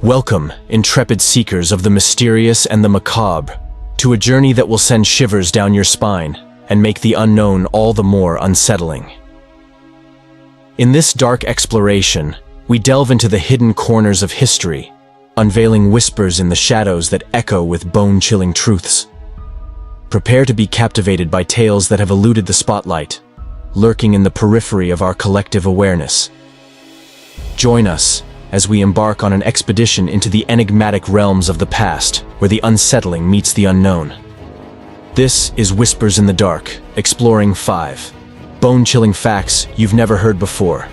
Welcome, intrepid seekers of the mysterious and the macabre, to a journey that will send shivers down your spine and make the unknown all the more unsettling. In this dark exploration, we delve into the hidden corners of history, unveiling whispers in the shadows that echo with bone-chilling truths. Prepare to be captivated by tales that have eluded the spotlight, lurking in the periphery of our collective awareness. Join us as we embark on an expedition into the enigmatic realms of the past, where the unsettling meets the unknown. This is Whispers in the Dark, exploring 5 bone-chilling facts you've never heard before.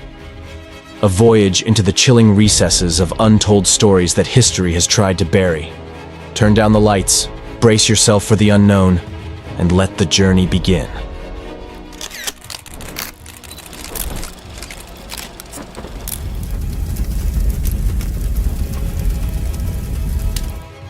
A voyage into the chilling recesses of untold stories that history has tried to bury. Turn down the lights, brace yourself for the unknown, and let the journey begin.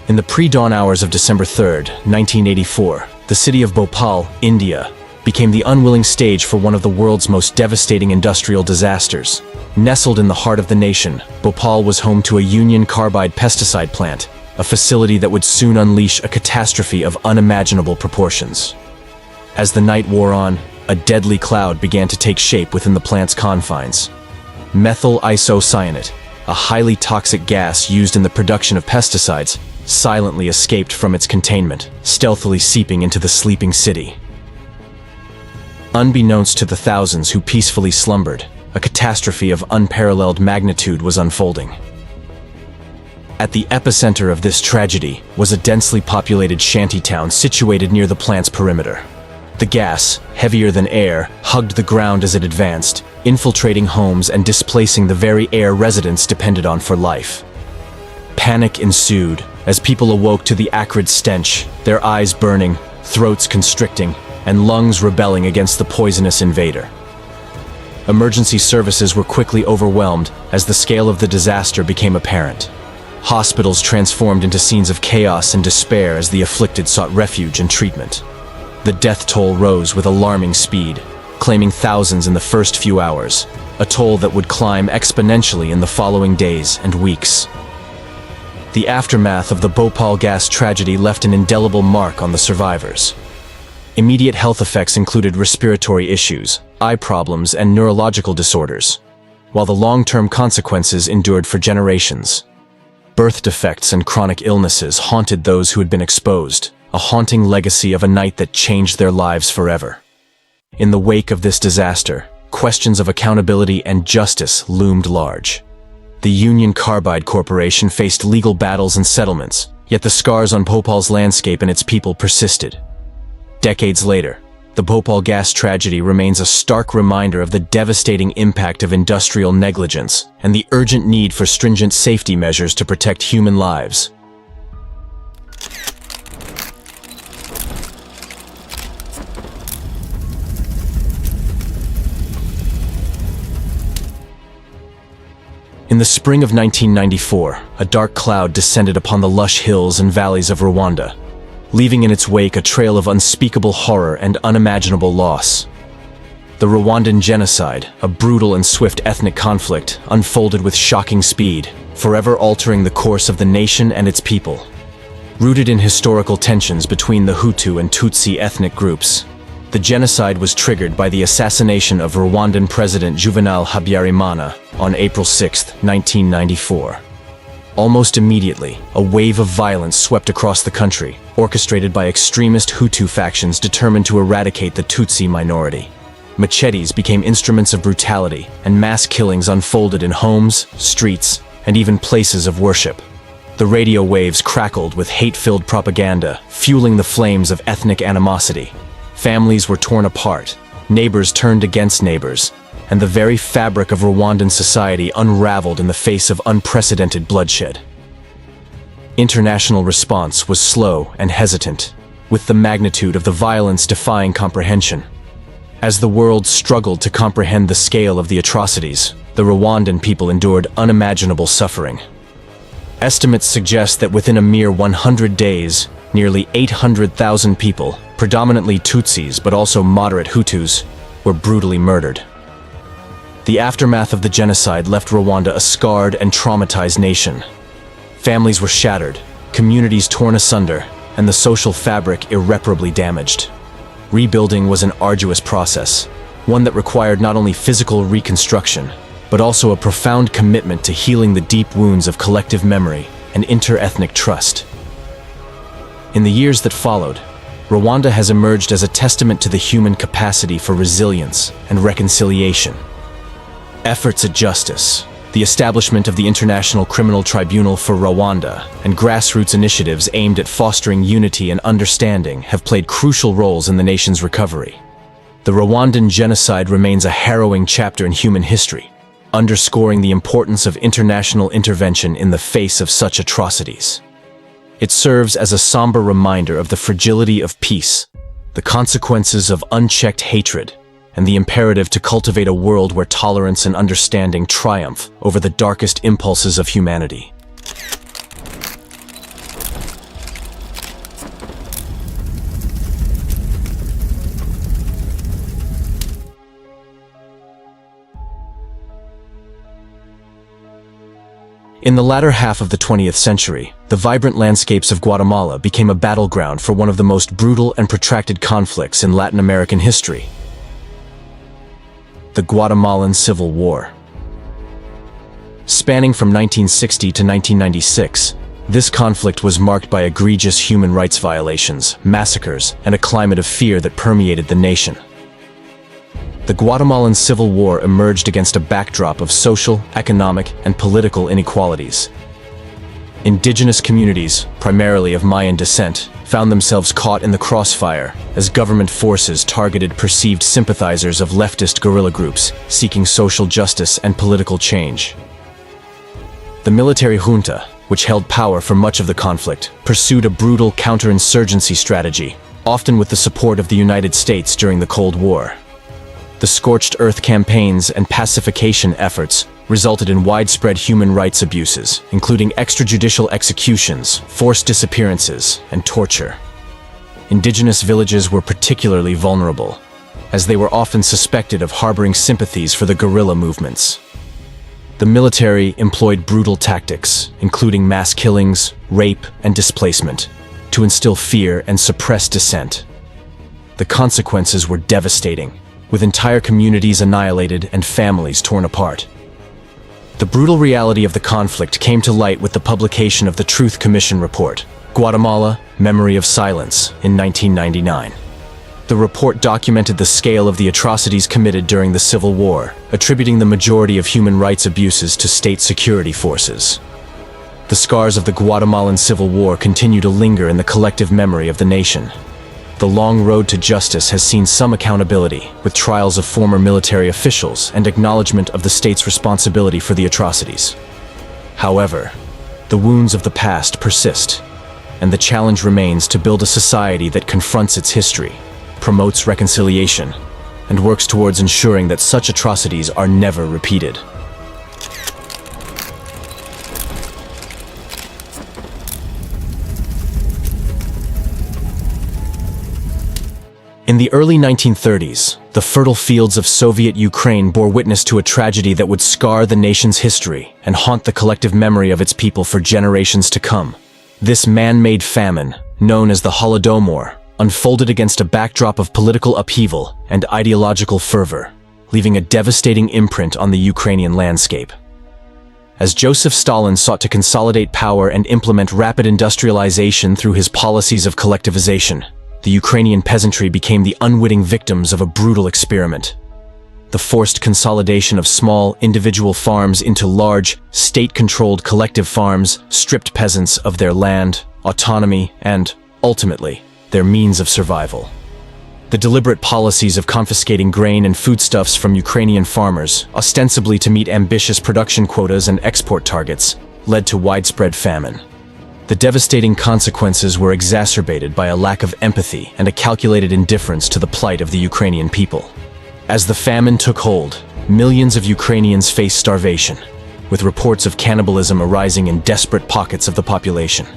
In the pre-dawn hours of December 3rd, 1984, the city of Bhopal, India, became the unwilling stage for one of the world's most devastating industrial disasters. Nestled in the heart of the nation, Bhopal was home to a Union Carbide pesticide plant, a facility that would soon unleash a catastrophe of unimaginable proportions. As the night wore on, a deadly cloud began to take shape within the plant's confines. Methyl isocyanate, a highly toxic gas used in the production of pesticides, silently escaped from its containment, stealthily seeping into the sleeping city. Unbeknownst to the thousands who peacefully slumbered, a catastrophe of unparalleled magnitude was unfolding. At the epicenter of this tragedy was a densely populated shantytown situated near the plant's perimeter. The gas, heavier than air, hugged the ground as it advanced, infiltrating homes and displacing the very air residents depended on for life. Panic ensued as people awoke to the acrid stench, their eyes burning, throats constricting, and lungs rebelling against the poisonous invader. Emergency services were quickly overwhelmed as the scale of the disaster became apparent. Hospitals transformed into scenes of chaos and despair as the afflicted sought refuge and treatment. The death toll rose with alarming speed, claiming thousands in the first few hours, a toll that would climb exponentially in the following days and weeks. The aftermath of the Bhopal Gas Tragedy left an indelible mark on the survivors. Immediate health effects included respiratory issues, eye problems, and neurological disorders, while the long-term consequences endured for generations. Birth defects and chronic illnesses haunted those who had been exposed, a haunting legacy of a night that changed their lives forever. In the wake of this disaster, questions of accountability and justice loomed large. The Union Carbide Corporation faced legal battles and settlements, yet the scars on Bhopal's landscape and its people persisted. Decades later, the Bhopal Gas Tragedy remains a stark reminder of the devastating impact of industrial negligence and the urgent need for stringent safety measures to protect human lives. In the spring of 1994, a dark cloud descended upon the lush hills and valleys of Rwanda, leaving in its wake a trail of unspeakable horror and unimaginable loss. The Rwandan genocide, a brutal and swift ethnic conflict, unfolded with shocking speed, forever altering the course of the nation and its people. Rooted in historical tensions between the Hutu and Tutsi ethnic groups, the genocide was triggered by the assassination of Rwandan President Juvenal Habyarimana on April 6, 1994. Almost immediately, a wave of violence swept across the country, orchestrated by extremist Hutu factions determined to eradicate the Tutsi minority. Machetes became instruments of brutality, and mass killings unfolded in homes, streets, and even places of worship. The radio waves crackled with hate-filled propaganda, fueling the flames of ethnic animosity. Families were torn apart, neighbors turned against neighbors, and the very fabric of Rwandan society unraveled in the face of unprecedented bloodshed. International response was slow and hesitant, with the magnitude of the violence defying comprehension. As the world struggled to comprehend the scale of the atrocities, the Rwandan people endured unimaginable suffering. Estimates suggest that within a mere 100 days, nearly 800,000 people, predominantly Tutsis but also moderate Hutus, were brutally murdered. The aftermath of the genocide left Rwanda a scarred and traumatized nation. Families were shattered, communities torn asunder, and the social fabric irreparably damaged. Rebuilding was an arduous process, one that required not only physical reconstruction, but also a profound commitment to healing the deep wounds of collective memory and inter-ethnic trust. In the years that followed, Rwanda has emerged as a testament to the human capacity for resilience and reconciliation. Efforts at justice, the establishment of the International Criminal Tribunal for Rwanda, and grassroots initiatives aimed at fostering unity and understanding have played crucial roles in the nation's recovery. The Rwandan genocide remains a harrowing chapter in human history, underscoring the importance of international intervention in the face of such atrocities. It serves as a somber reminder of the fragility of peace, the consequences of unchecked hatred, and the imperative to cultivate a world where tolerance and understanding triumph over the darkest impulses of humanity. In the latter half of the 20th century, the vibrant landscapes of Guatemala became a battleground for one of the most brutal and protracted conflicts in Latin American history: the Guatemalan Civil War. Spanning from 1960 to 1996, this conflict was marked by egregious human rights violations, massacres, and a climate of fear that permeated the nation. The Guatemalan Civil War emerged against a backdrop of social, economic, and political inequalities. Indigenous communities, primarily of Mayan descent, found themselves caught in the crossfire as government forces targeted perceived sympathizers of leftist guerrilla groups seeking social justice and political change. The military junta, which held power for much of the conflict, pursued a brutal counterinsurgency strategy, often with the support of the United States during the Cold War. The scorched earth campaigns and pacification efforts resulted in widespread human rights abuses, including extrajudicial executions, forced disappearances, and torture. Indigenous villages were particularly vulnerable, as they were often suspected of harboring sympathies for the guerrilla movements. The military employed brutal tactics, including mass killings, rape, and displacement, to instill fear and suppress dissent. The consequences were devastating, with entire communities annihilated and families torn apart. The brutal reality of the conflict came to light with the publication of the Truth Commission report, Guatemala: Memory of Silence, in 1999. The report documented the scale of the atrocities committed during the Civil War, attributing the majority of human rights abuses to state security forces. The scars of the Guatemalan Civil War continue to linger in the collective memory of the nation. The long road to justice has seen some accountability, with trials of former military officials and acknowledgement of the state's responsibility for the atrocities. However, the wounds of the past persist, and the challenge remains to build a society that confronts its history, promotes reconciliation, and works towards ensuring that such atrocities are never repeated. In the early 1930s, the fertile fields of Soviet Ukraine bore witness to a tragedy that would scar the nation's history and haunt the collective memory of its people for generations to come. This man-made famine, known as the Holodomor, unfolded against a backdrop of political upheaval and ideological fervor, leaving a devastating imprint on the Ukrainian landscape. As Joseph Stalin sought to consolidate power and implement rapid industrialization through his policies of collectivization, the Ukrainian peasantry became the unwitting victims of a brutal experiment. The forced consolidation of small, individual farms into large, state-controlled collective farms stripped peasants of their land, autonomy, and, ultimately, their means of survival. The deliberate policies of confiscating grain and foodstuffs from Ukrainian farmers, ostensibly to meet ambitious production quotas and export targets, led to widespread famine. The devastating consequences were exacerbated by a lack of empathy and a calculated indifference to the plight of the Ukrainian people. As the famine took hold, millions of Ukrainians faced starvation, with reports of cannibalism arising in desperate pockets of the population.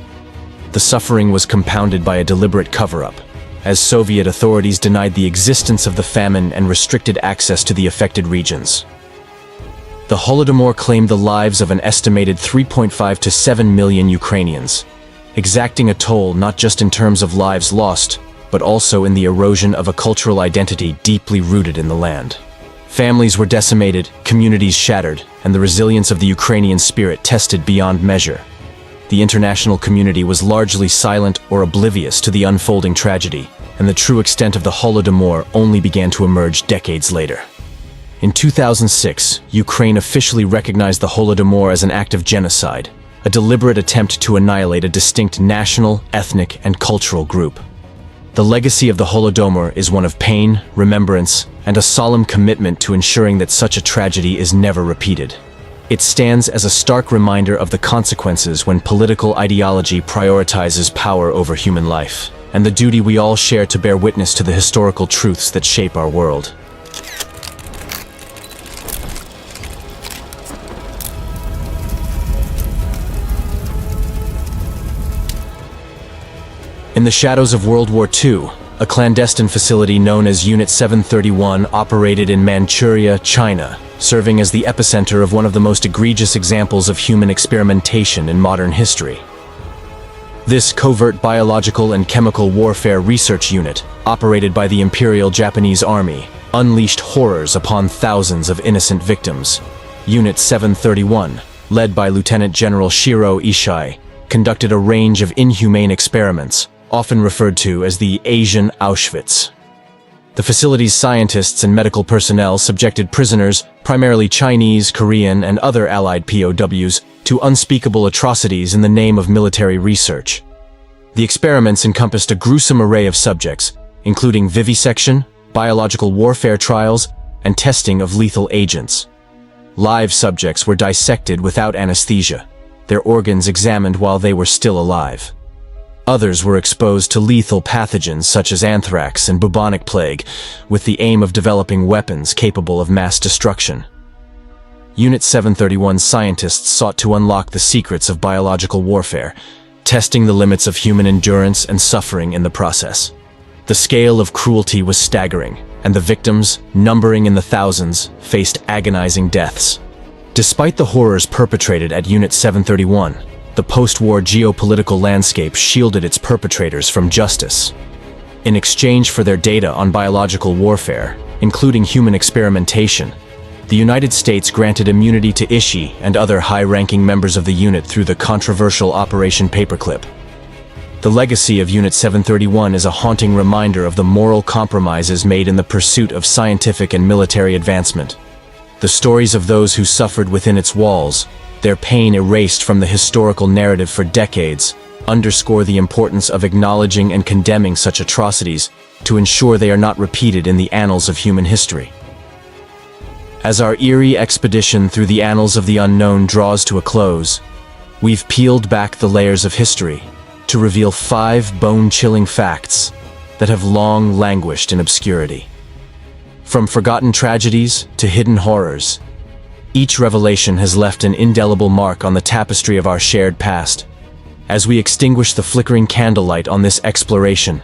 The suffering was compounded by a deliberate cover-up, as Soviet authorities denied the existence of the famine and restricted access to the affected regions. The Holodomor claimed the lives of an estimated 3.5 to 7 million Ukrainians, exacting a toll not just in terms of lives lost, but also in the erosion of a cultural identity deeply rooted in the land. Families were decimated, communities shattered, and the resilience of the Ukrainian spirit tested beyond measure. The international community was largely silent or oblivious to the unfolding tragedy, and the true extent of the Holodomor only began to emerge decades later. In 2006, Ukraine officially recognized the Holodomor as an act of genocide, a deliberate attempt to annihilate a distinct national, ethnic, and cultural group. The legacy of the Holodomor is one of pain, remembrance, and a solemn commitment to ensuring that such a tragedy is never repeated. It stands as a stark reminder of the consequences when political ideology prioritizes power over human life, and the duty we all share to bear witness to the historical truths that shape our world. In the shadows of World War II, a clandestine facility known as Unit 731 operated in Manchuria, China, serving as the epicenter of one of the most egregious examples of human experimentation in modern history. This covert biological and chemical warfare research unit, operated by the Imperial Japanese Army, unleashed horrors upon thousands of innocent victims. Unit 731, led by Lieutenant General Shiro Ishii, conducted a range of inhumane experiments, often referred to as the Asian Auschwitz. The facility's scientists and medical personnel subjected prisoners, primarily Chinese, Korean, and other Allied POWs, to unspeakable atrocities in the name of military research. The experiments encompassed a gruesome array of subjects, including vivisection, biological warfare trials, and testing of lethal agents. Live subjects were dissected without anesthesia, their organs examined while they were still alive. Others were exposed to lethal pathogens such as anthrax and bubonic plague, with the aim of developing weapons capable of mass destruction. Unit 731 scientists sought to unlock the secrets of biological warfare, testing the limits of human endurance and suffering in the process. The scale of cruelty was staggering, and the victims, numbering in the thousands, faced agonizing deaths. Despite the horrors perpetrated at Unit 731, the post-war geopolitical landscape shielded its perpetrators from justice. In exchange for their data on biological warfare, including human experimentation, the United States granted immunity to Ishii and other high-ranking members of the unit through the controversial Operation Paperclip. The legacy of Unit 731 is a haunting reminder of the moral compromises made in the pursuit of scientific and military advancement. The stories of those who suffered within its walls, their pain erased from the historical narrative for decades, underscore the importance of acknowledging and condemning such atrocities to ensure they are not repeated in the annals of human history. As our eerie expedition through the annals of the unknown draws to a close, we've peeled back the layers of history to reveal 5 bone-chilling facts that have long languished in obscurity. From forgotten tragedies to hidden horrors, each revelation has left an indelible mark on the tapestry of our shared past. As we extinguish the flickering candlelight on this exploration,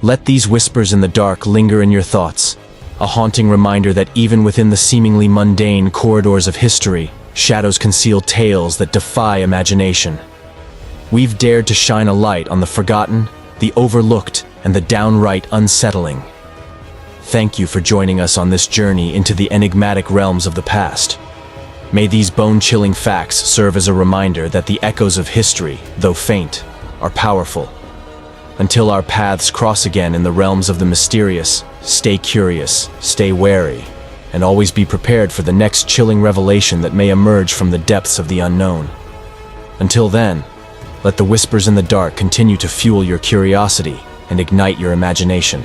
let these whispers in the dark linger in your thoughts, a haunting reminder that even within the seemingly mundane corridors of history, shadows conceal tales that defy imagination. We've dared to shine a light on the forgotten, the overlooked, and the downright unsettling. Thank you for joining us on this journey into the enigmatic realms of the past. May these bone-chilling facts serve as a reminder that the echoes of history, though faint, are powerful. Until our paths cross again in the realms of the mysterious, stay curious, stay wary, and always be prepared for the next chilling revelation that may emerge from the depths of the unknown. Until then, let the whispers in the dark continue to fuel your curiosity and ignite your imagination.